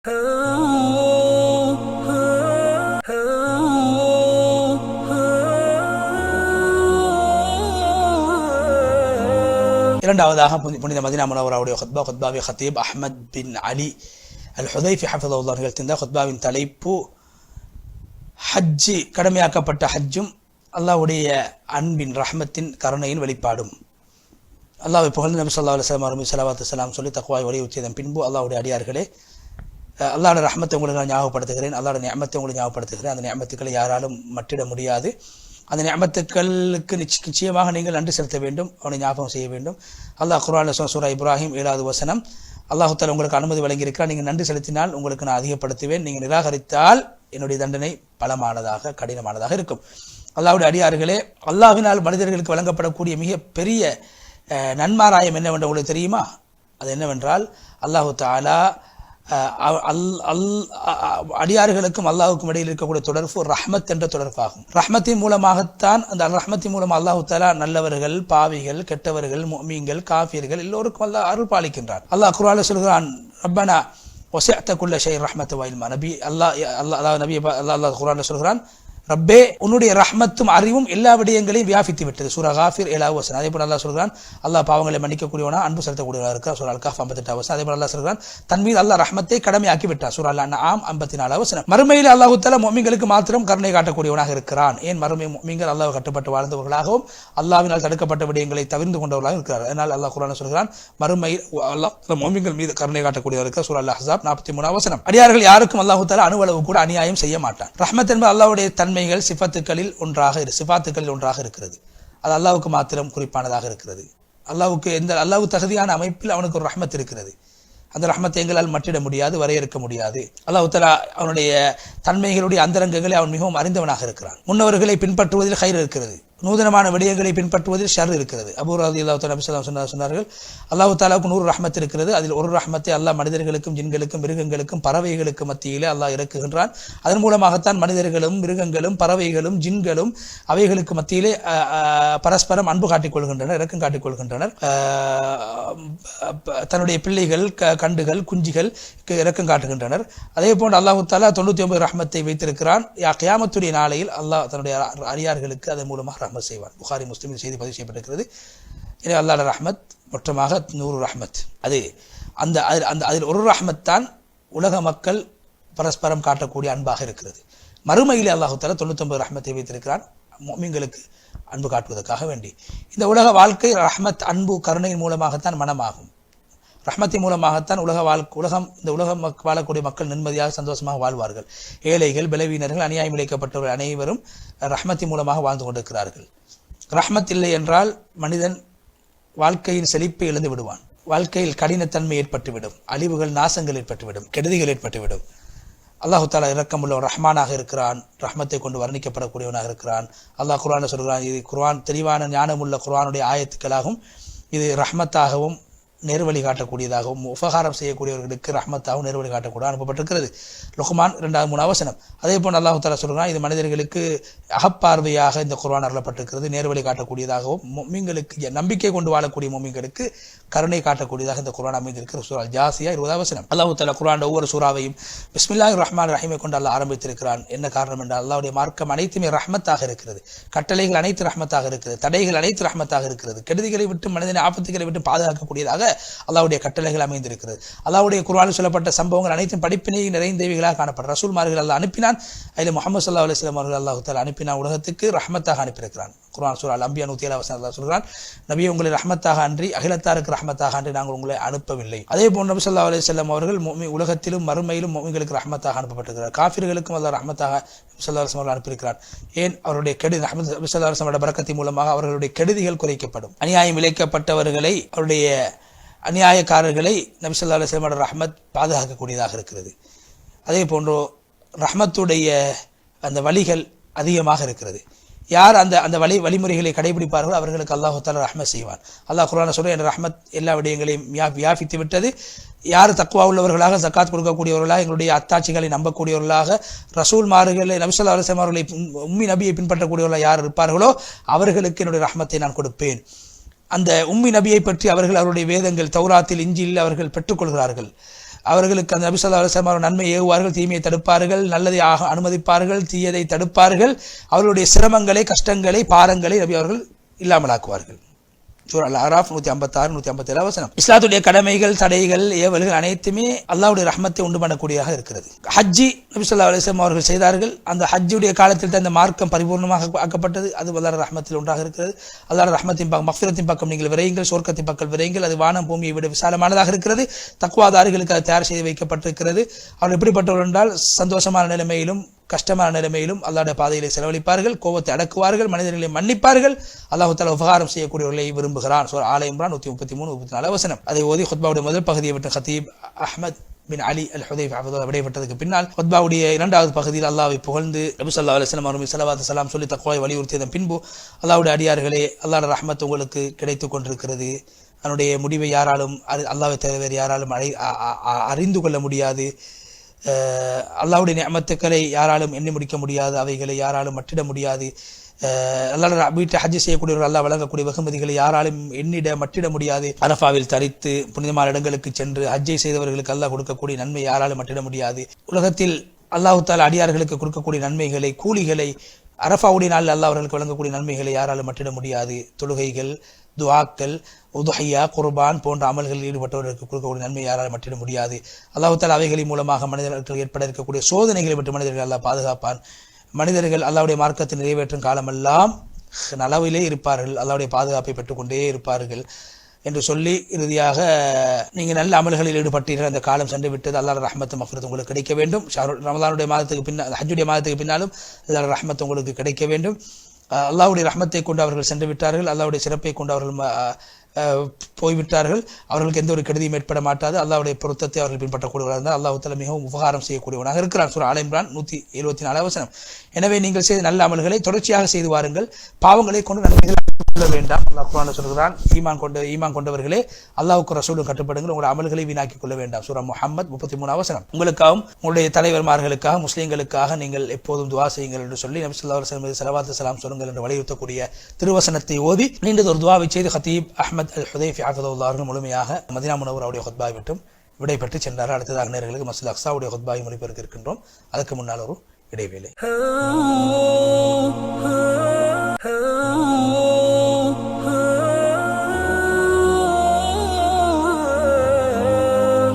இரண்டாவதாக புனித மதீனா முனவ்வராவுடைய குத்பாவை ஹத்தீப் அஹ்மத் பின் அலி அல் ஹுதைஃபி ஹஃபிதஹுல்லாஹ் நிகழ்த்தியிருந்தார். குத்பாவின் தலைப்பு ஹஜ்ஜி, கடமையாக்கப்பட்ட ஹஜ்ஜும் அல்லாஹ்வுடைய அன்பின் ரஹ்மத்தின் கருணையின் வெளிப்பாடும். அல்லாஹ்வை புகழ்ந்து நபி ஸல்லல்லாஹு அலைஹி வஸல்லம் அவர்கள் ஸலவாத்து ஸலாம் சொல்லி தக்வாவை வலியுறுத்தியதன் பின்பு அல்லாஹ்வுடைய அடியார்களே, அல்லாஹ்வுடைய ரஹ்மத்தை உங்களுக்கு நான் ஞாபகப்படுத்துகிறேன், அல்லாஹ்வுடைய நிஅமத்தை உங்களுக்கு ஞாபகப்படுத்துகிறேன். அந்த நிஅமத்துக்களை யாராலும் மட்டிட முடியாது. அந்த நிஅமத்துக்களுக்கு நிச்சயமாக நீங்கள் நன்றி செலுத்த வேண்டும், அவனை ஞாபகம் செய்ய வேண்டும். அல்லாஹ் குர்ஆனில் சூரா இப்ராஹிம் 7வது வசனம், அல்லாஹ் தஆலா உங்களுக்கு அனுமதி வழங்கியிருக்கிறார், நீங்கள் நன்றி செலுத்தினால் உங்களுக்கு நான் அதிகப்படுத்துவேன், நீங்கள் நிராகரித்தால் என்னுடைய தண்டனை பலமானதாக கடினமானதாக இருக்கும். அல்லாஹ்வுடைய அடியார்களே, அல்லாஹ்வினால் மனிதர்களுக்கு வழங்கப்படக்கூடிய மிக பெரிய நன்மாராயம் என்னவென்று உங்களுக்கு தெரியுமா? அது என்னவென்றால், அல்லாஹு தஆலா அடியார்களுக்கும் அல்லாஹுக்கும் இடையில் இருக்கக்கூடிய தொடர்பு ரஹ்மத் என்ற தொடர்பாகும். ரஹ்மத்தின் மூலமாகத்தான், அந்த ரஹ்மத்தின் மூலம் அல்லாஹு தஆலா நல்லவர்கள், பாவிகள், கெட்டவர்கள், முஃமின்கள், காஃபிர்கள் எல்லோருக்கும் அல்லாஹ் அருள் பாலிக்கின்றான். அல்லாஹ் குர்ஆனில் சொல்கிறான், ரப்பனா வஸஅத குல்ல ஷைஇன் ரஹ்மத்தன் வ இல்மா. நபி அல்லாஹ் குர்ஆனில் சொல்கிறான், ரப்பே, உன்னுடைய ரஹ்மத்தும் அறிவும் எல்லா விடயங்களையும் வியாபித்து விட்டது. சூரா காஃபிர் 7வது வசனம். அதே போல அல்லாஹ் சொல்கிறான், அல்லாஹ் பாவங்களை மன்னிக்கக்கூடியவனா, அன்பு செலுத்தக்கூடியவனா இருக்கிறார். சூரா அல் கஹ்ஃப் 58வது வசனம். அதே போல அல்லாஹ் சொல்கிறான், தன் மீது அல்லாஹ் ரஹ்மத்தை கடமையாக்கி விட்டார். சூரா அல் அன்ஆம் 54வது வசனம். மறுமையில் அல்லாஹ் தஆலா முஃமின்களுக்கு மாத்திரம் கருணை காட்டக்கூடியவனாக இருக்கிறான். ஏன்? மறுமை முஃமின்கள் அல்லாஹ் கட்டுப்பட்டு வாழ்ந்தவர்களாகவும் அல்லாஹ்வினால் தடுக்கப்பட்ட விடயங்களை தவிர்த்து கொண்டவர்களாக இருக்கிறார். அதனால் அல்லாஹ் குர்ஆனில் சொல்கிறான், மறுமையில் அல்லாஹ் முஃமின்கள் மீது கருணை காட்டக்கூடியவர் இருக்கிறார். சூரா அல் அஹ்ஸாப் 43வது வசனம். அடியார்கள் யாருக்கும் அல்லாஹ் தஆலா அணுவளவு கூட அநியாயம் செய்ய மாட்டான். ரஹ்மத் என்பது அல்லாஹ்வுடைய தன்மைகள் சிஃபத்துக்களில் ஒன்றாக இருக்கிறது. அது அல்லாஹ்வுக்கு மாத்திரம் குறிப்பானதாக இருக்கிறது. அல்லாஹ்வுக்கு தகுதியான அமைப்பில் அவனுக்கு ஒரு ரஹ்மத் இருக்கிறது. அந்த ரஹ்மத்தை எங்களால் மட்டிட முடியாது, வரையறுக்க முடியாது. அல்லாஹ் தஆலா அவனுடைய தன்மைகளுடைய அந்தரங்கங்களை அவன் மிகவும் அறிந்தவனாக இருக்கிறான். முன்னவர்களை பின்பற்றுவதில் கைர் இருக்கிறது, நூதனமான விடயங்களை பின்பற்றுவதில் ஷர் இருக்கிறது. அபூ ரலியல்லாஹு தஆலா நபி ஸல்லல்லாஹு அலைஹி வஸல்லம் சொன்னார்கள், அல்லாஹ் தஆலாவுக்கு 100 ரஹ்மத் இருக்கிறது. அதில் ஒரு ரஹ்மத்தை அல்லாஹ் மனிதர்களுக்கும் ஜின்களுக்கும் மிருகங்களுக்கும் பறவைகளுக்கும் மத்தியிலே அல்லாஹ் இறக்குகின்றான். அதன் மூலமாகத்தான் மனிதர்களும் மிருகங்களும் பறவைகளும் ஜின்களும் அவைகளுக்கு மத்தியிலே பரஸ்பரம் அன்பு காட்டிக் கொள்கின்றனர், இரக்கம் காட்டிக் கொள்கின்றனர். தன்னுடைய பிள்ளைகள், கண்டுகள், குஞ்சிகள் இரக்கம் காட்டுகின்றனர். அதே போன்று அல்லாஹ் தஆலா 99 ரஹ்மத்தை வைத்திருக்கிறான். கியாமத்துடைய நாளையில் அல்லாஹ் தன்னுடைய அடியார்களுக்கு அதன் மூலமாக ரஹ்மத் செய்வான். புகாரி முஸ்லிமில் செய்தி பதிவு செய்யப்பட்டிருக்கிறது. எனவே அல்லாஹ்வுடைய ரஹ்மத் மொத்தமாக 100 ரஹ்மத். அதில் ஒரு ரஹ்மத் தான் உலக மக்கள் பரஸ்பரம் காட்டக்கூடிய அன்பாக இருக்கிறது. மறுமையிலே அல்லாஹ் தஆலா 99 ரஹ்மத்தை வைத்திருக்கிறான் முஃமின்களுக்கு அன்பு காட்டுவதற்காக வேண்டி. இந்த உலக வாழ்க்கை ரஹ்மத், அன்பு, கருணையின் மூலமாகத்தான் மனமாகும். ரஹ்மத்தின் மூலமாகத்தான் இந்த உலகம் வாழக்கூடிய மக்கள் நிம்மதியாக சந்தோஷமாக வாழ்வார்கள். ஏழைகள், பலவீனர்கள், அநியாயம் இழைக்கப்பட்டவர்கள் அனைவரும் ரஹ்மத்தின் மூலமாக வாழ்ந்து கொண்டிருக்கிறார்கள். ரஹ்மத் இல்லை என்றால் மனிதன் வாழ்க்கையின் செழிப்பை இழந்து விடுவான். வாழ்க்கையில் கடினத்தன்மை ஏற்பட்டுவிடும், அழிவுகள், நாசங்கள் ஏற்பட்டுவிடும், கெடுதிகள் ஏற்பட்டுவிடும். அல்லாஹு தஆலா இரக்கமுள்ள ரஹ்மானாக இருக்கிறான், ரஹ்மத்தை கொண்டு வர்ணிக்கப்படக்கூடியவனாக இருக்கிறான். அல்லாஹ் குர்ஆனில் சொல்கிறான், இது குர்ஆன் தெளிவான ஞானமுள்ள குர்ஆனுடைய ஆயத்துக்களாகவும், இது ரஹ்மத்தாகவும் நேர்வழி காட்டக்கூடியதாகவும் உபகாரம் செய்யக்கூடியவர்களுக்கு ரஹ்மத்தாகவும் நேர்வழி காட்டக்கூடிய அனுப்பப்பட்டிருக்கிறது. லுக்மான் 2-3 வசனம். அதே போன்று அல்லாஹ் தஆலா சொல்கிறான், இது மனிதர்களுக்கு அகப்பார்வையாக இந்த குர்ஆன் அருளப்பட்டிருக்கிறது, நேர்வழி காட்டக்கூடியதாகவும் முஃமின்களுக்கு நம்பிக்கை கொண்டு வாழக்கூடிய முஃமின்களுக்கு கருணை காட்டக்கூடியதாக இந்த குர்ஆன் அமைந்திருக்கிறது. சூரா ஜாசியா 20வது வசனம். அல்லாஹ் தஆலா குர்ஆன் ஒவ்வொரு சூறாவையும் பிஸ்மில்லாஹிர் ரஹ்மானிர் ரஹீமை கொண்டு அல்லாஹ் ஆரம்பித்திருக்கிறான். என்ன காரணம் என்றால், அல்லாஹ்வுடைய மார்க்கம் அனைத்துமே ரஹ்மத்தாக இருக்கிறது. கட்டளைகள் அனைத்து ரஹ்மத்தாக இருக்கிறது, தடைகள் அனைத்து ரஹ்மத்தாக இருக்கிறது. கெடுதிகளை விட்டு, மனிதனை ஆபத்துகளை விட்டு பாதுகாக்கக்கூடியதாக அல்லாஹ்வுடைய கட்டளைகள் அமைந்திருக்கிறது. அல்லாஹ்வுடைய குர்ஆனில் சொல்லப்பட்ட சம்பவங்கள் அனைத்தும் படிப்பினை நிறைந்தவைகளாக காணப்படும். ரசூல்மார்கள் அல்லாஹ் அனுப்பினான். அதில் முஹம்மது ஸல்லல்லாஹு அலைஹி வஸல்லம் அவர்கள் அல்லாஹ் தஆலா அனுப்பினான், உலகத்துக்கு ரஹ்மத்தாக அனுப்பியிருக்கிறான். குர்ஆன் சூரா அல் அன்பியா 107வது வசனம் அல்லாஹ் சொல்கிறான், நபியே, உங்களை ரஹ்மத்தாக அன்றி அகிலத்தாருக்கு ரஹ்மத்தாக அன்றி நாங்கள் உங்களை அனுப்பவில்லை. அதே போன்று நபி ஸல்லல்லாஹு அலைஹி வஸல்லம் அவர்கள் உலகத்திலும் மறுமையிலும் முஃமின்களுக்கு ரஹ்மத்தாக அனுப்பப்பட்டிருக்கிறார். காஃபிர்களுக்கும் அல்லாஹ் ரஹ்மத்தாக நபி ஸல்லல்லாஹு அலைஹி வஸல்லம் அனுப்பியிருக்கிறார். ஏன்? அவருடைய நபி ஸல்லல்லாஹு அலைஹி வஸல்லம் பரக்கத்தின் மூலமாக அவர்களுடைய கெடுதிகள் குறைக்கப்படும். அநியாயம் இழைக்கப்பட்டவர்களை, அவருடைய அநியாயக்காரர்களை நபி ஸல்லல்லாஹு அலைஹி வஸல்லம் ரஹ்மத் பாதுகாக்கக்கூடியதாக இருக்கிறது. அதே போன்று ரஹ்மத்துடைய அந்த வழிகள் அதிகமாக இருக்கிறது. யார் அந்த வழிமுறைகளை கடைபிடிப்பார்களோ அவர்களுக்கு அல்லாஹ் தஆலா ரஹ்மத் செய்வான். அல்லாஹ் குர்ஆனில் சொல்ற, என் ரஹ்மத் எல்லா விடயங்களையும் வியாபித்து விட்டது. யார் தக்வா உள்ளவர்களாக, ஜக்காத் கொடுக்கக்கூடியவர்களாக, எங்களுடைய அத்தாட்சிகளை நம்பக்கூடியவர்களாக, ரசூல்மார்களை, நபி ஸல்லல்லாஹு அலைஹி வஸல்லம் அவர்களை, உம்மி நபியை பின்பற்றக்கூடியவர்களாக யார் இருப்பார்களோ அவர்களுக்கு என்னுடைய ரஹ்மத்தை நான் கொடுப்பேன். அந்த உம்மி நபியை பற்றி அவர்கள் அவருடைய வேதங்கள் தௌராத்தில், இஞ்சில் அவர்கள் பெற்றுக்கொள்கிறார்கள். அவர்களுக்கு அந்த நபி ஸல்லல்லாஹு அலைஹி வஸல்லம் அவர்கள் நன்மை ஏவுவார்கள், தீமையை தடுப்பார்கள், நல்லதை அனுமதிப்பார்கள், தீயதை தடுப்பார்கள். அவர்களுடைய சிரமங்களை, கஷ்டங்களை, பாரங்களை நபி அவர்கள் இல்லாமலாக்குவார்கள். சூரா அல்-அராஃப் 156 157 வசனம். இஸ்லாத்துடைய கடமைகள், தடைகள், ஏவல்கள் அனைத்துமே அல்லாஹ்வுடைய ரஹ்மத்தை உண்டு பண்ணக்கூடியதாக இருக்கிறது. ஹஜ்ஜி நபி ஸல்லல்லாஹு அலைஹி வஸல்லம் அவர்கள் செய்தார்கள். அந்த ஹஜ்ஜுடைய காலத்தில் தான் இந்த மார்க்கம் பரிபூர்ணமாக ஆக்கப்பட்டது. அது அல்லாஹ்வுடைய ரஹ்மத்தில் ஒன்றாக இருக்கிறது. அல்லாஹ்வுடைய ரஹ்மத்தின் பக்கம், மக்ஃபிரத்தின் பக்கம் நீங்கள் விரையுங்கள், சொர்க்கத்தின் பக்கம் விரையுங்கள். அது வானம் பூமியை விட விசாலமானதாக இருக்கிறது. தக்வாதாரிகளுக்கு அது தயார் செய்து வைக்கப்பட்டிருக்கிறது. அவர்கள் எப்படிப்பட்டவர்கள் என்றால் சந்தோஷமான நிலைமையிலும் கஷ்டமான நிலைமையிலும் அல்லாஹ்வுடைய பாதையிலே செலவழிப்பார்கள், கோபத்தை அடக்குவார்கள், மனிதர்களை மன்னிப்பார்கள். அல்லாஹ் தஆலா உபகாரம் செய்யக்கூடியவர்களை விரும்புகிறான். சூரா ஆல இம்ரான் 133 134 வசனம். அதை ஓதி ஹுத்பாவுடைய முதல் பகுதியை விட்டு ஹதீப் அஹ்மத் பின் அலி அல் ஹுதைஃபி ஹஃபிதஹு விடைபெற்றதுக்கு பின்னால் ஹுத்பாவுடைய இரண்டாவது பகுதியில் அல்லாஹ்வை புகழ்ந்து நபி ஸல்லல்லாஹு அலைஹி வஸல்லம் அவர்கள் ஸலவாத் ஸலாம் சொல்லி தக்வாவை வலியுறுத்தியதன் பின்பு, அல்லாஹ்வுடைய அடியார்களே, அல்லாஹ்வுடைய ரஹ்மத் உங்களுக்கு கிடைத்துக் கொண்டிருக்கிறது. அதனுடைய முடிவை யாராலும், அல்லாஹ்வை தவிர வேறு யாராலும் அறிந்து கொள்ள முடியாது. அல்லாஹ்வுடைய நிஅமத்துக்களை யாராலும் எண்ணி முடிக்க முடியாது, அவைகளை யாராலும் மட்டிட முடியாது. அல்லாஹ் வீட்டை ஹஜ் செய்யக்கூடியவர்கள் அல்லாஹ் வழங்கக்கூடிய வெகுமதிகளை யாராலும் எண்ணிட மட்டிட முடியாது. அரஃபாவில் தரித்து புனிதமான இடங்களுக்கு சென்று ஹஜ்ஜை செய்தவர்களுக்கு அல்லாஹ் கொடுக்கக்கூடிய நன்மை யாராலும் மட்டிட முடியாது. உலகத்தில் அல்லாஹ் தஆலா அடியார்களுக்கு கொடுக்கக்கூடிய நன்மைகளை, கூலிகளை, அரஃபாவுடைய நாளில் அல்லாஹ் அவர்களுக்கு வழங்கக்கூடிய நன்மைகளை யாராலும் மட்டிட முடியாது. தொழுகைகள், துஆக்கள், உதுஹியா, குர்பான் போன்ற அமல்களில் ஈடுபட்டவர்களுக்கு கொடுக்கக்கூடிய நன்மை யாரால் மட்டிட முடியாது. அல்லாஹ் தஆலா அவைகளின் மூலமாக மனிதர்கள் ஏற்பட இருக்கக்கூடிய சோதனைகளை விட்டு மனிதர்கள் அல்லாஹ் பாதுகாப்பான். மனிதர்கள் அல்லாஹ்வுடைய மார்க்கத்தை நிறைவேற்றும் காலமெல்லாம் நலவிலே இருப்பார்கள், அல்லாஹ்வுடைய பாதுகாப்பை பெற்றுக்கொண்டே இருப்பார்கள் என்று சொல்லி, இறுதியாக நீங்கள் நல்ல அமல்களில் ஈடுபட்டீர்கள், அந்த காலம் சென்று விட்டது, அல்லாஹ்வுடைய ரஹ்மத் மஃபிரத் உங்களுக்கு கிடைக்க வேண்டும். ரமலானுடைய மாதத்துக்கு பின்னால், ஹஜ்ஜுடைய மாதத்துக்கு பின்னாலும் அல்லாஹ்வுடைய ரஹ்மத் உங்களுக்கு கிடைக்க வேண்டும். அல்லாஹ்வுடைய ரஹ்மத்தை கொண்டு அவர்கள் சென்று விட்டார்கள், அல்லாஹ்வுடைய சிறப்பை கொண்டு அவர்கள் போய்விட்டார்கள். அவர்களுக்கு எந்த ஒரு கெடுதியும் ஏற்பட மாட்டாது. அல்லாஹ்வுடைய பொருத்தத்தை அவர்கள் பின்பற்றக்கூடியவராக இருந்தால் அல்லாஹ் தஆலா மிகவும் உபகாரம் செய்யக்கூடியவனாக இருக்கிறான். சூரா ஆல இம்ரான் 174 வசனம். எனவே நீங்கள் செய்த நல்ல அமல்களை தொடர்ச்சியாக செய்து வாருங்கள், பாவங்களை கொண்டு நன்மைகளை கொள்ள வேண்டாம். அல்லாஹ் குர்ஆனில் சொல்கிறான், ஈமான் கொண்டவர்களே, அல்லாஹ்வுக்கு ரசூலுக்கு கட்டுப்படுங்கள், உங்களுடைய அமல்களை வீணாக்கிக் கொள்ள வேண்டாம். சூரா முஹம்மத் 33 வசனம். உங்களுக்காகவும் உங்களுடைய தலைவர்மார்களுக்காக, முஸ்லிம்களுக்காக நீங்கள் எப்போதும் துஆ செய்யுங்கள் என்று சொல்லி நபி ஸல்லல்லாஹு அலைஹி வஸல்லம் ஸலவாத் ஸலாம் சொல்லுங்கள் என்று வலியுறுத்தக்கூடிய திருவசனத்தை ஓதி நீண்டது ஒரு துஆவை செய்து ஹதீப் அஹ்மத் அல் ஹுதைஃபி ஹஃபிதஹுல்லாஹ் அவர்கள் முழுமையாக மதீனா முனவ்வராவுடைய ஹுத்பாவை விட்டும் விடைபெற்று சென்றார்கள். அடுத்ததாக நேயர்களுக்கு மஸ்ஜித் அக்ஸாவுடைய ஹுத்பாவை மொழிபெயர்க்க இருக்கின்றோம். அதுக்கு முன்னால் ஒரு இடைவேளை.